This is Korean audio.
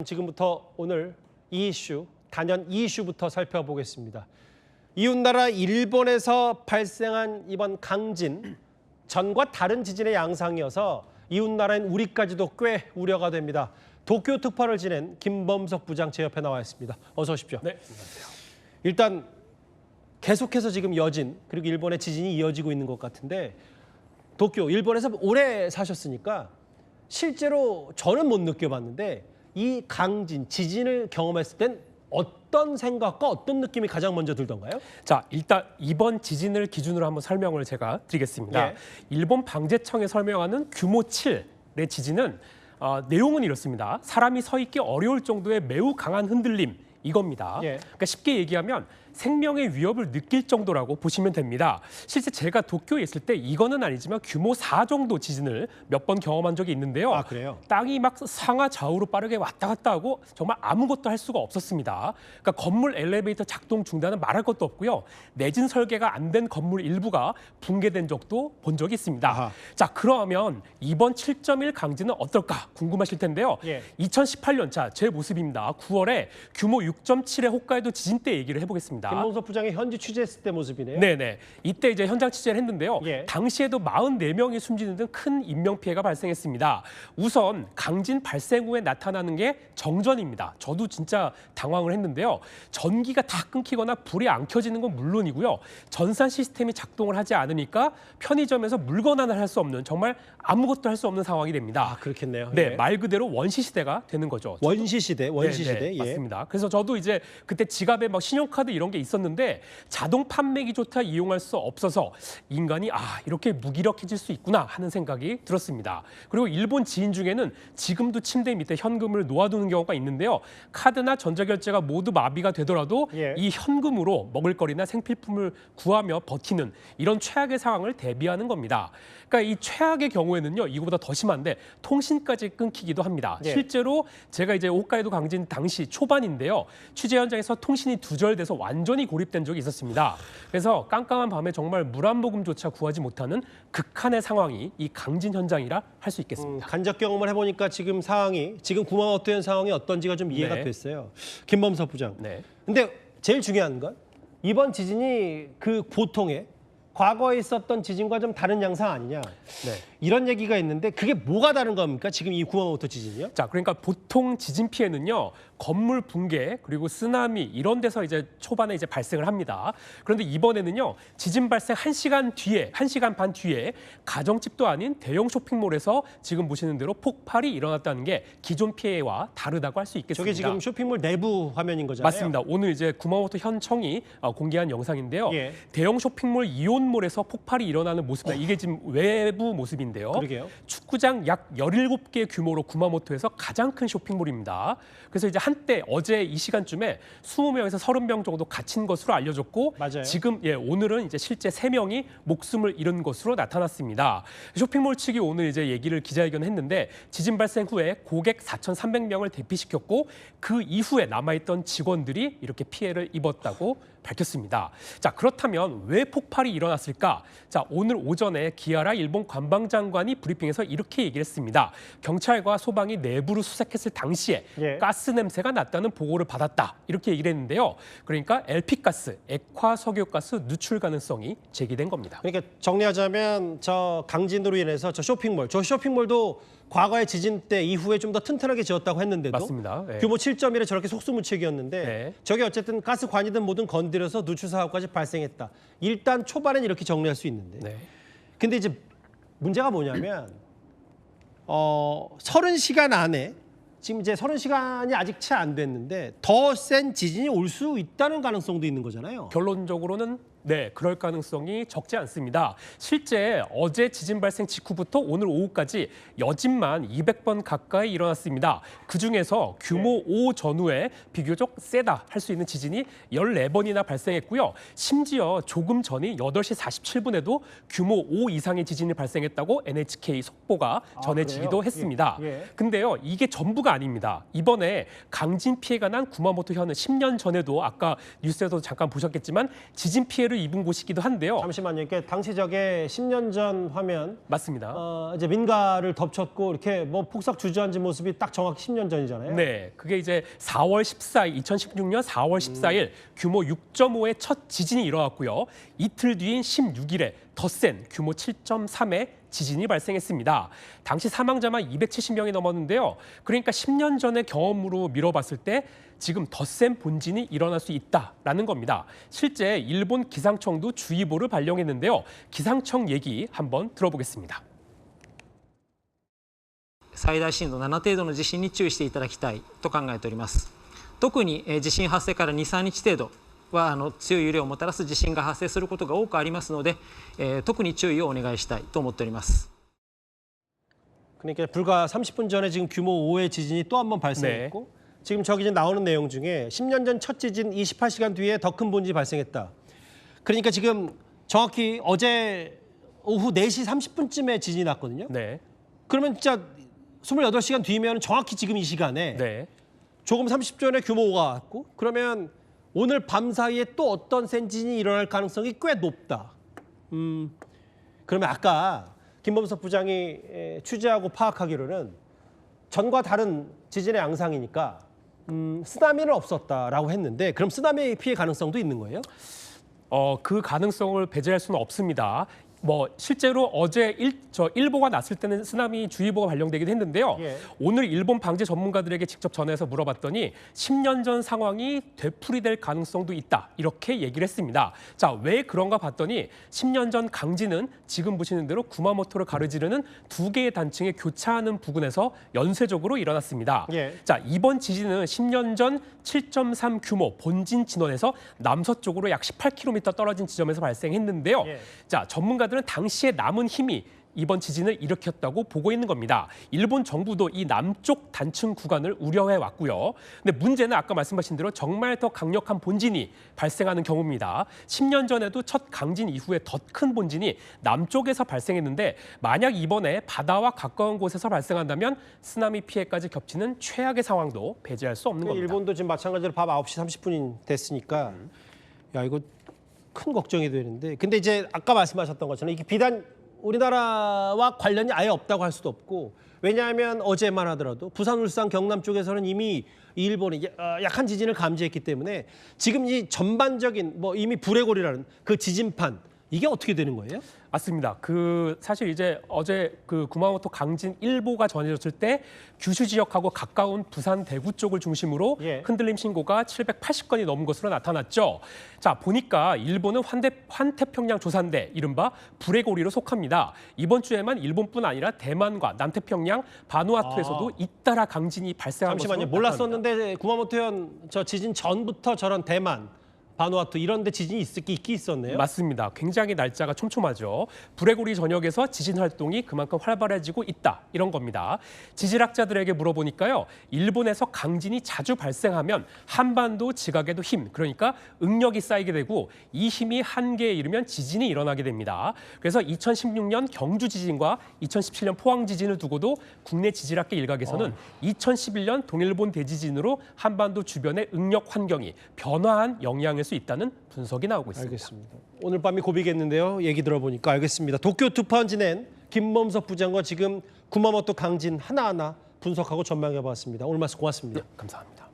지금부터 오늘 이 이슈, 단연 이 이슈부터 살펴보겠습니다. 이웃나라 일본에서 발생한 이번 강진, 전과 다른 지진의 양상이어서 이웃나라인 우리까지도 꽤 우려가 됩니다. 도쿄 특파를 지낸 김범석 부장 제 옆에 나와 있습니다. 어서 오십시오. 네, 안녕하세요. 일단 계속해서 지금 여진, 그리고 일본의 지진이 이어지고 있는 것 같은데 도쿄, 일본에서 오래 사셨으니까 실제로 저는 못 느껴봤는데 이 강진, 지진을 경험했을 땐 어떤 생각과 어떤 느낌이 가장 먼저 들던가요? 자, 일단 이번 지진을 기준으로 한번 설명을 제가 드리겠습니다. 예. 일본 방재청에 설명하는 규모 7의 지진은 내용은 이렇습니다. 사람이 서 있기 어려울 정도의 매우 강한 흔들림, 이겁니다. 예. 그러니까 쉽게 얘기하면 생명의 위협을 느낄 정도라고 보시면 됩니다. 실제 제가 도쿄에 있을 때 이거는 아니지만 규모 4 정도 지진을 몇 번 경험한 적이 있는데요. 아, 그래요? 땅이 막 상하 좌우로 빠르게 왔다 갔다 하고 정말 아무것도 할 수가 없었습니다. 그러니까 건물 엘리베이터 작동 중단은 말할 것도 없고요. 내진 설계가 안 된 건물 일부가 붕괴된 적도 본 적이 있습니다. 아하. 자, 그러면 이번 7.1 강진은 어떨까 궁금하실 텐데요. 예. 2018년 제 모습입니다. 9월에 규모 6.7의 홋카이도 지진 때 얘기를 해보겠습니다. 김범석 부장이 현지 취재했을 때 모습이네요. 네네. 이때 이제 현장 취재를 했는데요. 예. 당시에도 44명이 숨지는 등 큰 인명 피해가 발생했습니다. 우선 강진 발생 후에 나타나는 게 정전입니다. 저도 진짜 당황을 했는데요. 전기가 다 끊기거나 불이 안 켜지는 건 물론이고요. 전산 시스템이 작동을 하지 않으니까 편의점에서 물건 하나 할 수 없는, 정말 아무것도 할 수 없는 상황이 됩니다. 아, 그렇겠네요. 네, 예. 말 그대로 원시 시대가 되는 거죠. 원시 시대, 원시 네, 시대. 네, 예. 맞습니다. 그래서 저도 이제 그때 지갑에 막 신용카드 이런 게 있었는데 자동 판매기조차 이용할 수 없어서 인간이 이렇게 무기력해질 수 있구나 하는 생각이 들었습니다. 그리고 일본 지인 중에는 지금도 침대 밑에 현금을 놓아두는 경우가 있는데요. 카드나 전자결제가 모두 마비가 되더라도 예. 이 현금으로 먹을거리나 생필품을 구하며 버티는 이런 최악의 상황을 대비하는 겁니다. 그러니까 이 최악의 경우에는요, 이거보다 더 심한데 통신까지 끊기기도 합니다. 예. 실제로 제가 이제 홋카이도 강진 당시 초반인데요, 취재 현장에서 통신이 두절돼서 완전히 고립된 적이 있었습니다. 그래서 깜깜한 밤에 정말 물 한 모금조차 구하지 못하는 극한의 상황이 이 강진 현장이라 할 수 있겠습니다. 간접 경험을 해보니까 지금 상황이, 지금 구마모토현 상황이 어떤지가 좀 이해가 네. 됐어요. 김범석 부장. 네. 근데 제일 중요한 건 이번 지진이 그 보통의 과거에 있었던 지진과 좀 다른 양상 아니냐. 네. 이런 얘기가 있는데 그게 뭐가 다른 겁니까? 지금 이 구마모토 지진이요? 자, 그러니까 보통 지진 피해는요, 건물 붕괴 그리고 쓰나미 이런 데서 이제 초반에 이제 발생을 합니다. 그런데 이번에는요, 지진 발생 1시간 반 뒤에 가정집도 아닌 대형 쇼핑몰에서 지금 보시는 대로 폭발이 일어났다는 게 기존 피해와 다르다고 할 수 있겠습니다. 저게 지금 쇼핑몰 내부 화면인 거잖아요. 맞습니다. 오늘 이제 구마모토 현청이 공개한 영상인데요. 예. 대형 쇼핑몰 이온몰에서 폭발이 일어나는 모습입니다. 이게 지금 외부 모습인데요. 그러게요. 축구장 약 17개 규모로 구마모토에서 가장 큰 쇼핑몰입니다. 그래서 이제 한때 어제 이 시간쯤에 20명에서 30명 정도 갇힌 것으로 알려졌고, 맞아요. 지금 오늘은 이제 실제 3명이 목숨을 잃은 것으로 나타났습니다. 쇼핑몰 측이 오늘 이제 얘기를 기자회견했는데 지진 발생 후에 고객 4,300명을 대피시켰고 그 이후에 남아있던 직원들이 이렇게 피해를 입었다고 밝혔습니다. 자, 그렇다면 왜 폭발이 일어났을까? 자, 오늘 오전에 기아라 일본 관방장관이 브리핑에서 이렇게 얘기를 했습니다. 경찰과 소방이 내부를 수색했을 당시에 예. 가스 냄새가 났다는 보고를 받았다. 이렇게 얘기를 했는데요. 그러니까 LP가스, 액화석유가스 누출 가능성이 제기된 겁니다. 그러니까 정리하자면 저 강진으로 인해서 저 쇼핑몰도 과거의 지진 때 이후에 좀 더 튼튼하게 지었다고 했는데도 맞습니다. 네. 규모 7.1에 저렇게 속수무책이었는데 네. 저게 어쨌든 가스관이든 뭐든 건드려서 누출 사고까지 발생했다. 일단 초반엔 이렇게 정리할 수 있는데. 네. 근데 이제 문제가 뭐냐면 30시간 안에 지금 이제 30시간이 아직 채 안 됐는데 더 센 지진이 올 수 있다는 가능성도 있는 거잖아요. 결론적으로는 네, 그럴 가능성이 적지 않습니다. 실제 어제 지진 발생 직후부터 오늘 오후까지 여진만 200번 가까이 일어났습니다. 그중에서 규모 5 전후에 비교적 세다 할 수 있는 지진이 14번이나 발생했고요. 심지어 조금 전인 8시 47분에도 규모 5 이상의 지진이 발생했다고 NHK 속보가 전해지기도 그래요? 했습니다. 예. 근데요, 이게 전부가 아닙니다. 이번에 강진 피해가 난 구마모토 현은 10년 전에도 아까 뉴스에서 잠깐 보셨겠지만 지진 피해를 입은 곳이기도 한데요. 잠시만요. 이게 당시 저게 10년 전 화면 맞습니다. 이제 민가를 덮쳤고 이렇게 뭐 폭삭 주저앉은 모습이 딱 정확히 10년 전이잖아요. 네, 그게 이제 4월 14일, 2016년 4월 14일 규모 6.5의 첫 지진이 일어났고요. 이틀 뒤인 16일에 더 센 규모 7.3의 지진이 발생했습니다. 당시 사망자만 270명이 넘었는데요. 그러니까 10년 전의 경험으로 미뤄봤을 때 지금 더 센 본진이 일어날 수 있다라는 겁니다. 실제 일본 기상청도 주의보를 발령했는데요. 기상청 얘기 한번 들어보겠습니다. 最大震度7程度の地震に注意していただきたいと考えております。特に地震発生から2、3日程度は強い揺れをもたらす地震が発生することが多くありますので、特に注意をお願いしたいと思っております。 그러니까 불과 30분 전에 지금 규모 5의 지진이 또 한 번 발생했고 지금 저기 이제 나오는 내용 중에 10년 전 첫 지진 28시간 뒤에 더 큰 본진이 발생했다. 그러니까 지금 정확히 어제 오후 4시 30분쯤에 지진이 났거든요. 네, 그러면 진짜 28시간 뒤면 정확히 지금 이 시간에 네. 조금 30초 전에 규모 5가 왔고 그러면 오늘 밤 사이에 또 어떤 센 지진이 일어날 가능성이 꽤 높다. 그러면 아까 김범석 부장이 취재하고 파악하기로는 전과 다른 지진의 양상이니까 쓰나미는 없었다라고 했는데 그럼 쓰나미 피해 가능성도 있는 거예요? 그 가능성을 배제할 수는 없습니다. 뭐 실제로 어제 일보가 났을 때는 쓰나미 주의보가 발령되기도 했는데요. 예. 오늘 일본 방재 전문가들에게 직접 전화해서 물어봤더니 10년 전 상황이 되풀이될 가능성도 있다. 이렇게 얘기를 했습니다. 자, 왜 그런가 봤더니 10년 전 강진은 지금 보시는 대로 구마모토를 가로지르는 두 개의 단층에 교차하는 부근에서 연쇄적으로 일어났습니다. 예. 자, 이번 지진은 10년 전 7.3 규모 본진 진원에서 남서쪽으로 약 18km 떨어진 지점에서 발생했는데요. 예. 자, 전문가들은 당시에 남은 힘이 이번 지진을 일으켰다고 보고 있는 겁니다. 일본 정부도 이 남쪽 단층 구간을 우려해 왔고요. 근데 문제는 아까 말씀하신 대로 정말 더 강력한 본진이 발생하는 경우입니다. 10년 전에도 첫 강진 이후에 더 큰 본진이 남쪽에서 발생했는데 만약 이번에 바다와 가까운 곳에서 발생한다면 쓰나미 피해까지 겹치는 최악의 상황도 배제할 수 없는 겁니다. 일본도 지금 마찬가지로 밤 9시 30분이 됐으니까 야 이거 큰 걱정이 되는데 근데 이제 아까 말씀하셨던 것처럼 이게 비단 우리나라와 관련이 아예 없다고 할 수도 없고 왜냐하면 어제만 하더라도 부산, 울산, 경남 쪽에서는 이미 일본이 약한 지진을 감지했기 때문에 지금 이 전반적인 뭐 이미 불의 골이라는 그 지진판 이게 어떻게 되는 거예요? 맞습니다. 사실 이제 어제 구마모토 강진 일보가 전해졌을 때 규슈 지역하고 가까운 부산 대구 쪽을 중심으로 예. 흔들림 신고가 780건이 넘은 것으로 나타났죠. 자, 보니까 일본은 환태평양 조산대 이른바 불의 고리로 속합니다. 이번 주에만 일본뿐 아니라 대만과 남태평양 바누아투에서도 잇따라 강진이 발생한 것으로 잠시만요. 나타납니다. 몰랐었는데 구마모토현 저 지진 전부터 저런 대만, 바누아투 이런 데 지진이 있긴 있었네요. 맞습니다. 굉장히 날짜가 촘촘하죠. 불의 고리 전역에서 지진 활동이 그만큼 활발해지고 있다. 이런 겁니다. 지질학자들에게 물어보니까요. 일본에서 강진이 자주 발생하면 한반도 지각에도 힘, 그러니까 응력이 쌓이게 되고 이 힘이 한계에 이르면 지진이 일어나게 됩니다. 그래서 2016년 경주 지진과 2017년 포항 지진을 두고도 국내 지질학계 일각에서는 2011년 동일본 대지진으로 한반도 주변의 응력 환경이 변화한 영향을 수 있다는 분석이 나오고 있습니다. 알겠습니다. 오늘 밤이 고비겠는데요. 얘기 들어보니까 알겠습니다. 도쿄 투파원 지낸 김범석 부장과 지금 구마모토 강진 하나하나 분석하고 전망해봤습니다. 오늘 말씀 고맙습니다. 감사합니다.